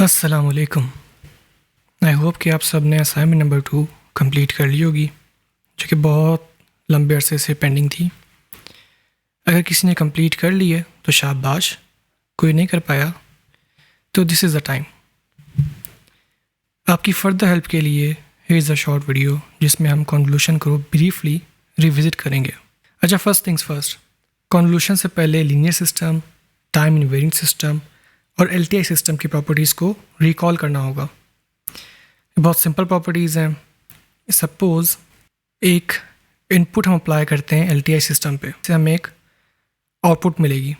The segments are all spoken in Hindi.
अस्सलाम वालेकुम। आई होप कि आप सब ने असाइनमेंट नंबर 2 कंप्लीट कर ली होगी, जो कि बहुत लंबे अरसे से पेंडिंग थी। अगर किसी ने कंप्लीट कर ली है तो शाबाश, कोई नहीं कर पाया तो दिस इज़ द टाइम। आपकी फ़र्दर हेल्प के लिए here is a short video जिसमें हम कॉन्वोल्यूशन को ब्रीफली रिविज़िट करेंगे। अच्छा, फर्स्ट थिंग्स फर्स्ट, कॉन्वोल्यूशन से पहले linear system, time invariant system और एलटीआई सिस्टम की प्रॉपर्टीज़ को रिकॉल करना होगा। बहुत सिंपल प्रॉपर्टीज़ हैं। सपोज़ एक इनपुट हम अप्लाई करते हैं एलटीआई सिस्टम पे, से हमें एक आउटपुट मिलेगी।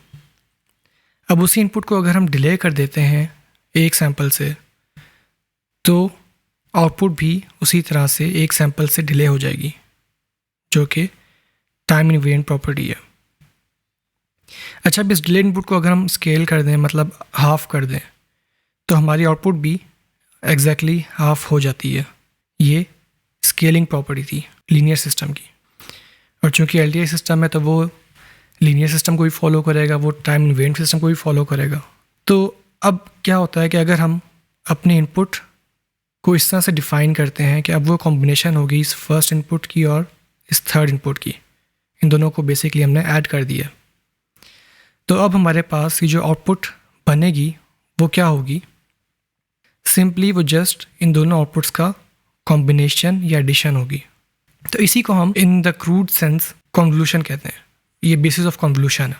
अब उसी इनपुट को अगर हम डिले कर देते हैं एक सैंपल से, तो आउटपुट भी उसी तरह से एक सैंपल से डिले हो जाएगी, जो कि टाइम इनवेरिएंट प्रॉपर्टी है। अच्छा, अब इस डिले इनपुट को अगर हम स्केल कर दें, मतलब हाफ कर दें, तो हमारी आउटपुट भी एग्जैक्टली हाफ हो जाती है। ये स्केलिंग प्रॉपर्टी थी लीनियर सिस्टम की। और चूंकि एलटीआई सिस्टम है तो वो लीनियर सिस्टम को भी फॉलो करेगा, वो टाइम इनवेरिएंट सिस्टम को भी फॉलो करेगा। तो अब क्या होता है कि अगर हम अपने इनपुट को इस तरह से डिफ़ाइन करते हैं कि अब वो कॉम्बिनेशन होगी इस फर्स्ट इनपुट की और इस थर्ड इनपुट की, इन दोनों को बेसिकली हमने ऐड कर दिया। तो अब हमारे पास ये जो आउटपुट बनेगी वो क्या होगी? सिंपली वो जस्ट इन दोनों आउटपुट्स का कॉम्बिनेशन या एडिशन होगी। तो इसी को हम in the crude sense convolution कहते हैं। ये बेसिस ऑफ कॉन्वोल्यूशन है।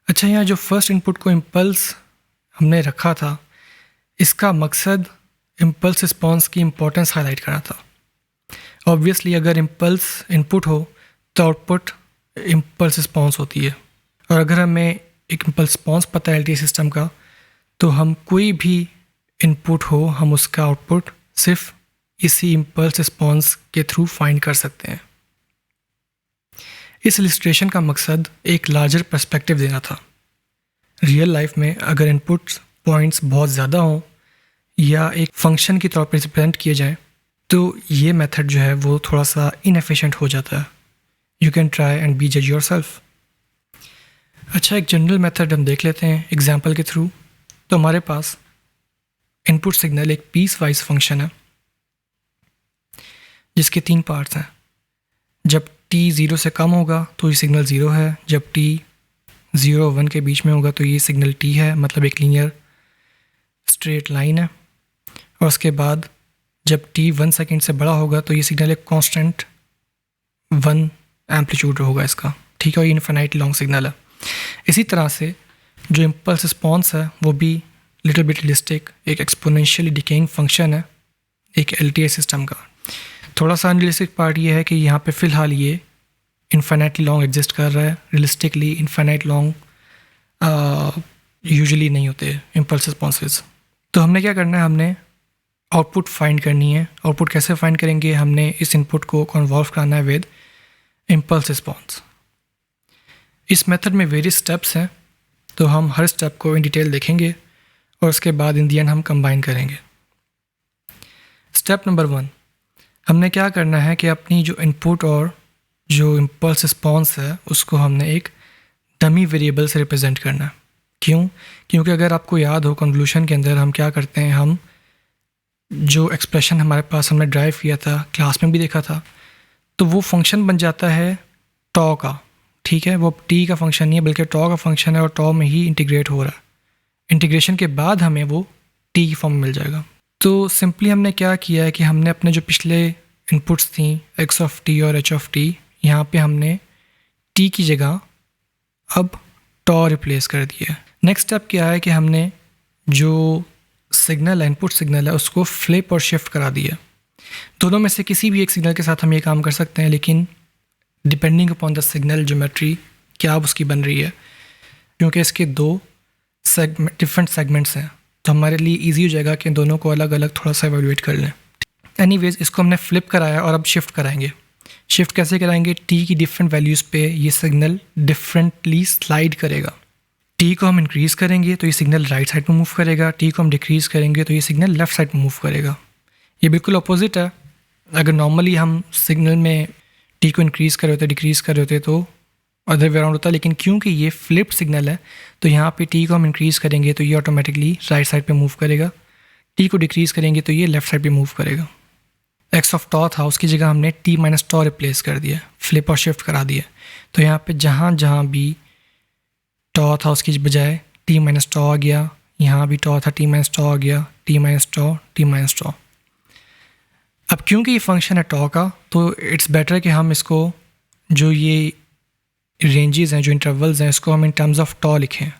अच्छा, यहाँ जो फर्स्ट इनपुट को इम्पल्स हमने रखा था, इसका मकसद इम्पल्स रिस्पॉन्स की इम्पोर्टेंस हाईलाइट करना था। ऑब्वियसली अगर इम्पल्स इनपुट हो तो आउटपुट इम्पल्स रिस्पॉन्स होती है। और अगर हमें एक इम्पल्स रिस्पॉन्स पता है एलटीआई सिस्टम का, तो हम कोई भी इनपुट हो, हम उसका आउटपुट सिर्फ इसी इम्पल्स रिस्पॉन्स के थ्रू फाइंड कर सकते हैं। इस इलस्ट्रेशन का मकसद एक लार्जर पर्सपेक्टिव देना था। रियल लाइफ में अगर इनपुट पॉइंट्स बहुत ज़्यादा हों या एक फंक्शन की तौर पर रिप्रेजेंट किए जाएं, तो ये मेथड जो है वो थोड़ा सा इनएफिशिएंट हो जाता है। You can try and be जज योरसेल्फ। अच्छा, एक जनरल मेथड हम देख लेते हैं एग्जांपल के थ्रू। तो हमारे पास इनपुट सिग्नल एक पीस वाइज फंक्शन है जिसके 3 पार्ट्स हैं। जब t 0 से कम होगा तो ये सिग्नल 0 है, जब t 0 और 1 के बीच में होगा तो ये सिग्नल t है, मतलब एक लीनियर स्ट्रेट लाइन है। और उसके बाद जब t 1 सेकेंड से बड़ा होगा तो ये सिग्नल एक कांस्टेंट 1 एम्पलीट्यूड होगा इसका, ठीक है। और ये इनफिनाइट लॉन्ग सिग्नल है। इसी तरह से जो इम्पल्स रिस्पॉन्स है वो भी लिटिल बिट रियलिस्टिक, एक एक्सपोनेंशियली डिकेइंग फंक्शन है एक एलटीआई सिस्टम का। थोड़ा सा अनरियलिस्टिक पार्ट ये है कि यहाँ पे फ़िलहाल ये इनफाइनाइटली लॉन्ग एग्जिस्ट कर रहा है। रियलिस्टिकली इनफाइनाइट लॉन्ग यूजुअली नहीं होते इम्पल्स रिस्पॉन्सेस। तो हमने क्या करना है, हमने आउटपुट फाइंड करनी है। आउटपुट कैसे फाइंड करेंगे? हमने इस इनपुट को कन्वॉल्व कराना है विद इम्पल्स रिस्पॉन्स। इस मेथड में वेरियस स्टेप्स हैं, तो हम हर स्टेप को इन डिटेल देखेंगे और उसके बाद इन दी एंड हम कंबाइन करेंगे। स्टेप नंबर 1, हमने क्या करना है कि अपनी जो इनपुट और जो इम्पल्स रिस्पॉन्स है उसको हमने एक डमी वेरिएबल से रिप्रेजेंट करना है। क्यों? क्योंकि अगर आपको याद हो कन्वोल्यूशन के अंदर हम क्या करते हैं, हम जो एक्सप्रेशन हमारे पास हमने ड्राइव किया था, क्लास में भी देखा था, तो वो फंक्शन बन जाता है टॉ का, ठीक है। वो टी का फंक्शन नहीं है बल्कि टॉ का फंक्शन है और टॉ में ही इंटीग्रेट हो रहा है। इंटीग्रेशन के बाद हमें वो टी की फॉर्म में मिल जाएगा। तो सिंपली हमने क्या किया है कि हमने अपने जो पिछले इनपुट्स थी एक्स ऑफ टी और एच ऑफ टी, यहाँ पे हमने टी की जगह अब टॉ रिप्लेस कर दिया है। नेक्स्ट स्टेप क्या है कि हमने जो सिग्नल है, इनपुट सिग्नल है, उसको फ्लिप और शिफ्ट करा दिया। दोनों में से किसी भी एक सिग्नल के साथ हम ये काम कर सकते हैं, लेकिन depending upon the signal geometry क्या अब उसकी बन रही है। क्योंकि इसके 2 डिफरेंट सेगमेंट्स हैं, तो हमारे लिए इजी हो जाएगा कि दोनों को अलग अलग थोड़ा सा एवेलुएट कर लें। एनीवेज, इसको हमने फ्लिप कराया और अब शिफ्ट कराएंगे। शिफ्ट कैसे कराएंगे? टी की डिफरेंट वैल्यूज़ पे ये सिग्नल डिफरेंटली स्लाइड करेगा। टी को हम इंक्रीज़ करेंगे तो ये सिग्नल राइट साइड में मूव करेगा, टी को हम डिक्रीज़ करेंगे तो ये सिग्नल लेफ़्ट साइड में मूव करेगा। ये बिल्कुल अपोजिट है। अगर नॉर्मली हम सिग्नल में टी को इंक्रीज़ कर रहे होते, डिक्रीज़ कर रहे होते तो अदर वे अराउंड होता है, लेकिन क्योंकि ये फ्लिप सिग्नल है तो यहाँ पे टी को हम इंक्रीज़ करेंगे तो ये ऑटोमेटिकली राइट साइड पे मूव करेगा। टी को डिक्रीज़ करेंगे तो ये लेफ़्ट साइड पे मूव करेगा। एक्स ऑफ टॉ था, उसकी जगह हमने टी माइनस टॉ रिप्लेस कर दिया, फ्लिप और शिफ्ट करा दिया। तो यहाँ पे जहाँ जहाँ भी टॉ था उसकी बजाय टी माइनस टॉ आ गया, यहाँ भी टॉ था टी माइनस टॉ आ गया, टी माइनस टॉ, टी माइनस टॉ। अब क्योंकि ये फंक्शन है टॉ का, तो इट्स बेटर कि हम इसको जो ये रेंजेस हैं, जो इंटरवल्स हैं, इसको हम इन टर्म्स ऑफ टॉ लिखें।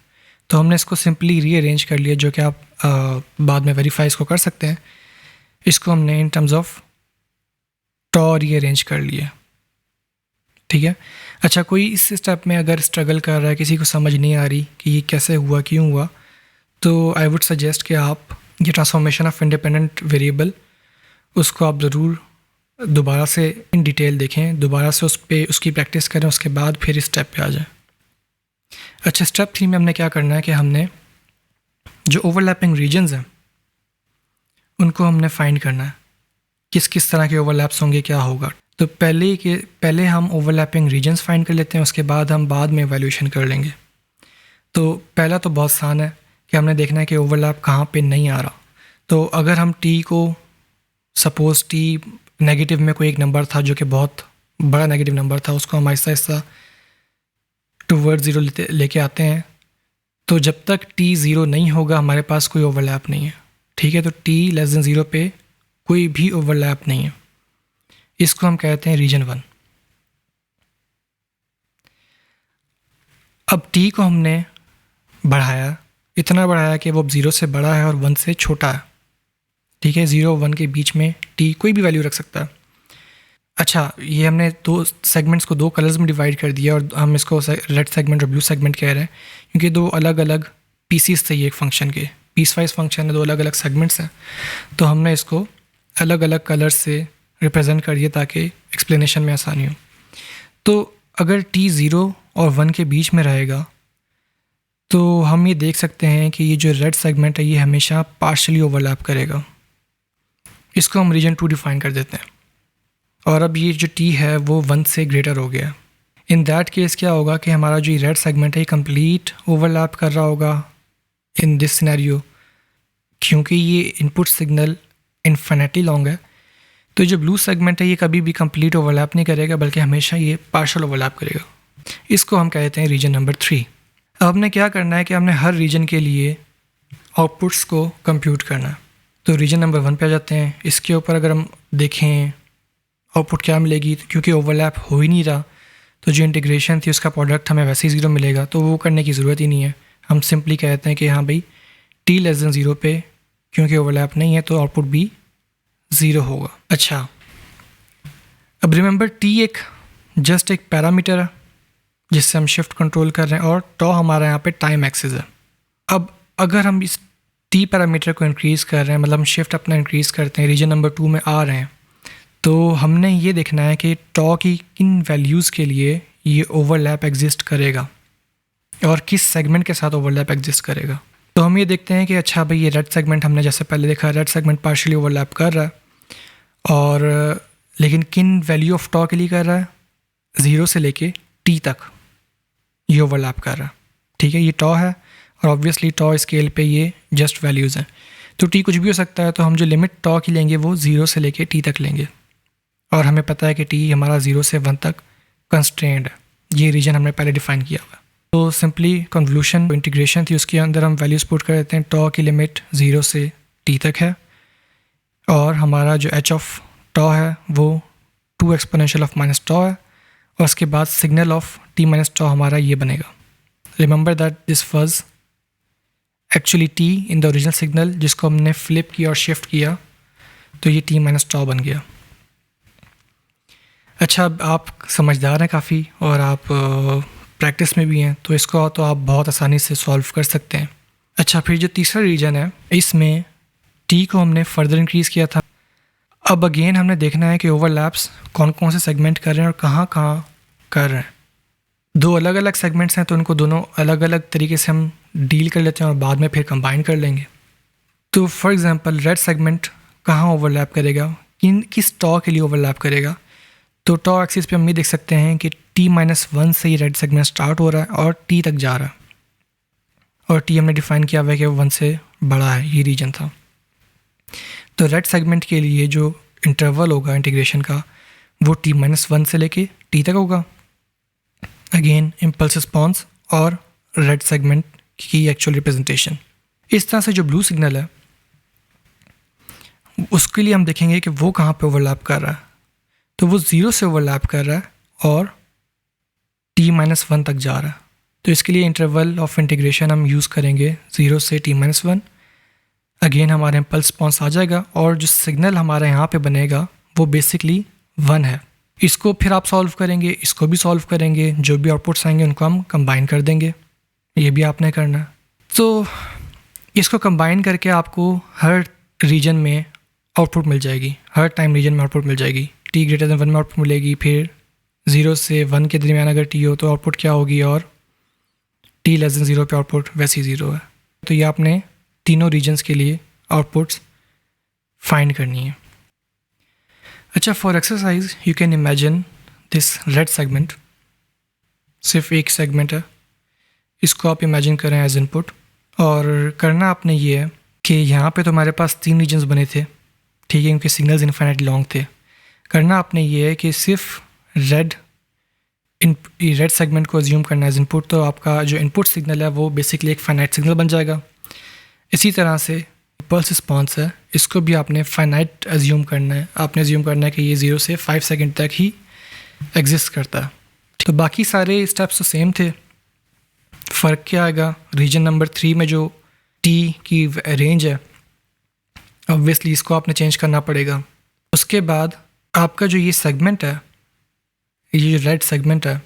तो हमने इसको सिंपली रीअरेंज कर लिया, जो कि आप बाद में वेरीफाई इसको कर सकते हैं। इसको हमने in terms of tau rearrange कर लिया, ठीक है। अच्छा, कोई इस स्टेप में अगर स्ट्रगल कर रहा है, किसी को समझ नहीं आ रही कि ये कैसे हुआ, क्यों हुआ, तो आई वुड सजेस्ट कि आप ये ट्रांसफॉर्मेशन ऑफ इंडिपेंडेंट वेरिएबल उसको आप ज़रूर दोबारा से इन डिटेल देखें, दोबारा से उस पर उसकी प्रैक्टिस करें, उसके बाद फिर इस स्टेप पे आ जाए। अच्छा, स्टेप 3 में हमने क्या करना है कि हमने जो ओवरलैपिंग रीजन्स हैं उनको हमने फाइंड करना है, किस किस तरह के ओवरलैप्स होंगे, क्या होगा। तो पहले हम ओवरलैपिंग रीजन्स फाइंड कर लेते हैं, उसके बाद हम बाद में एवैल्यूएशन कर लेंगे। तो पहला तो बहुत आसान है कि हमने देखना है कि ओवरलैप कहाँ पे नहीं आ रहा। तो अगर हम टी को सपोज़ टी नेगेटिव में कोई एक नंबर था जो कि बहुत बड़ा नेगेटिव नंबर था, उसको हम आहिस्ता आहिस्ता टूवर्ड ज़ीरो लेके आते हैं। तो जब तक टी ज़ीरो नहीं होगा हमारे पास कोई ओवरलैप नहीं है, ठीक है। तो टी लेस देन ज़ीरो पे कोई भी ओवरलैप नहीं है, इसको हम कहते हैं रीजन 1। अब टी को हमने बढ़ाया, इतना बढ़ाया कि वो अब 0 से बड़ा है और 1 से छोटा है, ठीक है। 0 1 के बीच में टी कोई भी वैल्यू रख सकता है। अच्छा, ये हमने दो सेगमेंट्स को दो कलर्स में डिवाइड कर दिया और हम इसको रेड सेगमेंट और ब्लू सेगमेंट कह रहे हैं, क्योंकि दो अलग अलग पीसीस थे ये एक फंक्शन के, पीस वाइज फंक्शन है, दो अलग अलग सेगमेंट्स हैं। तो हमने इसको अलग अलग कलर्स से रिप्रेजेंट करिए ताकि एक्सप्लेनेशन में आसानी हो। तो अगर टी 0 और 1 के बीच में रहेगा तो हम ये देख सकते हैं कि ये जो रेड सेगमेंट है ये हमेशा पार्शली ओवरलैप करेगा। इसको हम रीजन 2 डिफाइन कर देते हैं। और अब ये जो टी है वो 1 से ग्रेटर हो गया। इन दैट केस क्या होगा कि हमारा जो रेड सेगमेंट है ये कंप्लीट ओवरलैप कर रहा होगा इन दिस सिनेरियो, क्योंकि ये इनपुट सिग्नल इन्फिनिटली लॉन्ग है। तो जो ब्लू सेगमेंट है ये कभी भी कंप्लीट ओवरलैप नहीं करेगा, बल्कि हमेशा ये पार्शियल ओवरलैप करेगा। इसको हम कहते हैं रीजन नंबर 3। अब हमने क्या करना है कि हमने हर रीजन के लिए आउटपुट्स को कंप्यूट करना है। तो रीजन नंबर 1 पे आ जाते हैं। इसके ऊपर अगर हम देखें आउटपुट क्या मिलेगी, तो क्योंकि ओवरलैप हो ही नहीं रहा तो जो इंटीग्रेशन थी उसका प्रोडक्ट हमें वैसे ही 0 मिलेगा, तो वो करने की ज़रूरत ही नहीं है। हम सिंपली कहते हैं कि हाँ भाई टी लेस देन 0 पे क्योंकि ओवरलैप नहीं है तो आउटपुट भी 0 होगा। अच्छा, अब रिमेंबर टी एक जस्ट एक पैरामीटर है जिससे हम शिफ्ट कंट्रोल कर रहे हैं, और टॉ हमारा यहाँ पे टाइम एक्सिस है। अब अगर हम इस टी पैरामीटर को इंक्रीज़ कर रहे हैं, मतलब हम शिफ्ट अपना इंक्रीज़ करते हैं, रीजन नंबर 2 में आ रहे हैं, तो हमने ये देखना है कि टॉ की किन वैल्यूज़ के लिए ये ओवरलैप एग्जिस्ट करेगा और किस सेगमेंट के साथ ओवरलैप एग्जिस्ट करेगा। तो हम ये देखते हैं कि अच्छा भाई ये रेड सेगमेंट हमने जैसे पहले देखा, रेड सेगमेंट पार्शियली ओवरलैप कर रहा है, और लेकिन किन वैल्यू ऑफ टॉ के लिए कर रहा है, 0 से लेके टी तक ये ओवरलैप कर रहा है, ठीक है। ये टॉ है और ऑब्वियसली टॉ स्केल पे ये जस्ट वैल्यूज़ हैं, तो टी कुछ भी हो सकता है। तो हम जो लिमिट टॉ की लेंगे वो 0 से लेके टी तक लेंगे, और हमें पता है कि टी हमारा 0 से 1 तक कंस्ट्रेंड है। ये रीजन हमने पहले डिफाइन किया हुआ है। तो सिंपली कन्वोल्यूशन इंटीग्रेशन थी, उसके अंदर हम वैल्यूज पुट कर देते हैं। टॉ की लिमिट 0 से टी तक है, और हमारा जो एच ऑफ टॉ है वो 2 एक्सपोनेंशियल ऑफ माइनस टॉ है, और उसके बाद सिग्नल ऑफ टी माइनस टॉ हमारा ये बनेगा। Remember that this was actually T in the original signal, जिसको हमने फ्लिप किया और शिफ्ट किया तो ये टी माइनस टॉ बन गया। अच्छा, अब आप समझदार हैं काफ़ी और आप प्रैक्टिस में भी हैं, तो इसको तो आप बहुत आसानी से सॉल्व कर सकते हैं। अच्छा, फिर जो तीसरा रीजन है इसमें टी को हमने फर्दर इंक्रीज़ किया था। अब अगेन हमने देखना है कि ओवरलैप्स कौन कौन से सेगमेंट कर रहे हैं और कहाँ कहाँ कर रहे हैं। दो अलग अलग सेगमेंट्स हैं तो उनको दोनों अलग अलग तरीके से हम डील कर लेते हैं और बाद में फिर कंबाइन कर लेंगे। तो फॉर एग्ज़ाम्पल रेड सेगमेंट कहाँ ओवरलैप करेगा, किस टॉ के लिए ओवरलैप करेगा। तो टॉ एक्सिस पे हम ये देख सकते हैं कि t-1 से ये रेड सेगमेंट स्टार्ट हो रहा है और t तक जा रहा है, और t हमने डिफाइन किया हुआ है कि वो 1 से बड़ा है, ये रीजन था। तो रेड सेगमेंट के लिए जो इंटरवल होगा इंटीग्रेशन का वो t-1 से लेके t तक होगा। अगेन इम्पल्स रिस्पॉन्स और रेड सेगमेंट की एक्चुअल रिप्रेजेंटेशन। इस तरह से जो ब्लू सिग्नल है उसके लिए हम देखेंगे कि वो कहाँ पे ओवरलैप कर रहा है। तो वो 0 से ओवरलैप कर रहा है और t-1 तक जा रहा है। तो इसके लिए इंटरवल ऑफ इंटीग्रेशन हम यूज़ करेंगे 0 से t-1। अगेन हमारा इम्पल्स रिस्पॉन्स आ जाएगा और जो सिग्नल हमारा यहाँ पे बनेगा वो बेसिकली 1 है। इसको फिर आप सॉल्व करेंगे, इसको भी सॉल्व करेंगे, जो भी आउटपुट्स आएंगे उनको हम कंबाइन कर देंगे। ये भी आपने करना है। तो इसको कंबाइन करके आपको हर रीजन में आउटपुट मिल जाएगी, हर टाइम रीजन में आउटपुट मिल जाएगी। t>1 में आउटपुट मिलेगी, फिर 0 से 1 के दरमियान अगर t हो तो आउटपुट क्या होगी, और t<0 पे आउटपुट वैसे ही 0 है। तो ये आपने तीनों रीजन्स के लिए आउटपुट्स फाइंड करनी है। अच्छा, for exercise you can imagine this red segment, सिर्फ एक सेगमेंट है, इसको आप इमेजिन करें एज इनपुट। और करना आपने ये है कि यहाँ पे तो हमारे पास 3 रीजन्स बने थे, ठीक है, उनके सिग्नल्स इनफाइनाइट लॉन्ग थे। करना आपने ये है कि सिर्फ रेड सेगमेंट को अज्यूम करना एज इनपुट, तो आपका जो इनपुट सिग्नल है वो बेसिकली एक फाइनाइट सिग्नल बन जाएगा। इसी तरह से इम्पल्स रिस्पॉन्स है, इसको भी आपने फाइनाइट अज्यूम करना है। आपने अज्यूम करना है कि ये 0 से 5 सेकंड तक ही एग्जिस्ट करता है। तो बाकी सारे स्टेप्स तो सेम थे। फ़र्क क्या आएगा, रीजन नंबर 3 में जो t की रेंज है ऑब्वियसली इसको आपने चेंज करना पड़ेगा। उसके बाद आपका जो ये सेगमेंट है, ये जो रेड सेगमेंट है,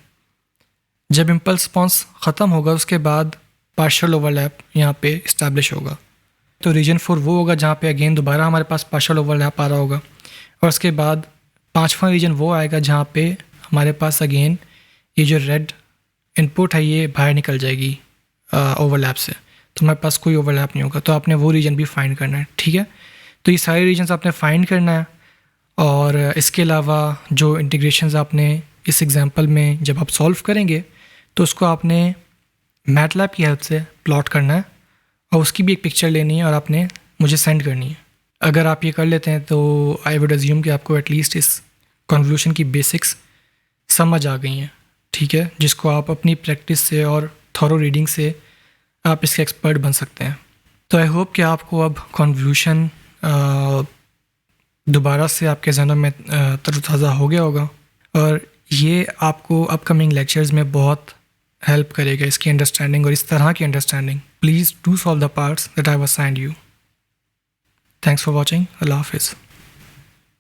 जब इम्पल्स रिस्पॉन्स ख़त्म होगा उसके बाद पार्शियल ओवरलैप यहाँ पे इस्टेब्लिश होगा। तो रीजन 4 वो होगा जहाँ पे अगेन दोबारा हमारे पास पार्शियल ओवरलैप आ रहा होगा, और उसके बाद 5वां रीजन वो आएगा जहाँ पे हमारे पास अगेन ये जो रेड इनपुट है ये बाहर निकल जाएगी ओवरलैप से, तो हमारे पास कोई ओवरलैप नहीं होगा। तो आपने वो रीजन भी फाइंड करना है, ठीक है। तो ये सारे रीजन्स आपने फाइंड करना है। और इसके अलावा जो इंटीग्रेशंस आपने इस एग्जांपल में जब आप सॉल्व करेंगे तो उसको आपने मैटलैब की हेल्प से प्लॉट करना है, और उसकी भी एक पिक्चर लेनी है और आपने मुझे सेंड करनी है। अगर आप ये कर लेते हैं तो आई वुड अज्यूम कि आपको एटलीस्ट इस कन्वोल्यूशन की बेसिक्स समझ आ गई हैं, ठीक है, जिसको आप अपनी प्रैक्टिस से और थॉरो रीडिंग से आप इसके एक्सपर्ट बन सकते हैं। तो आई होप कि आपको अब कन्वोल्यूशन दोबारा से आपके ज़हनों में तरोताज़ा हो गया होगा, और ये आपको अपकमिंग लेक्चर्स में बहुत हेल्प करेगा इसकी अंडरस्टैंडिंग और इस तरह की understanding. Please do solve the parts that I have assigned you. Thanks for watching. अल्लाह हाफिज़।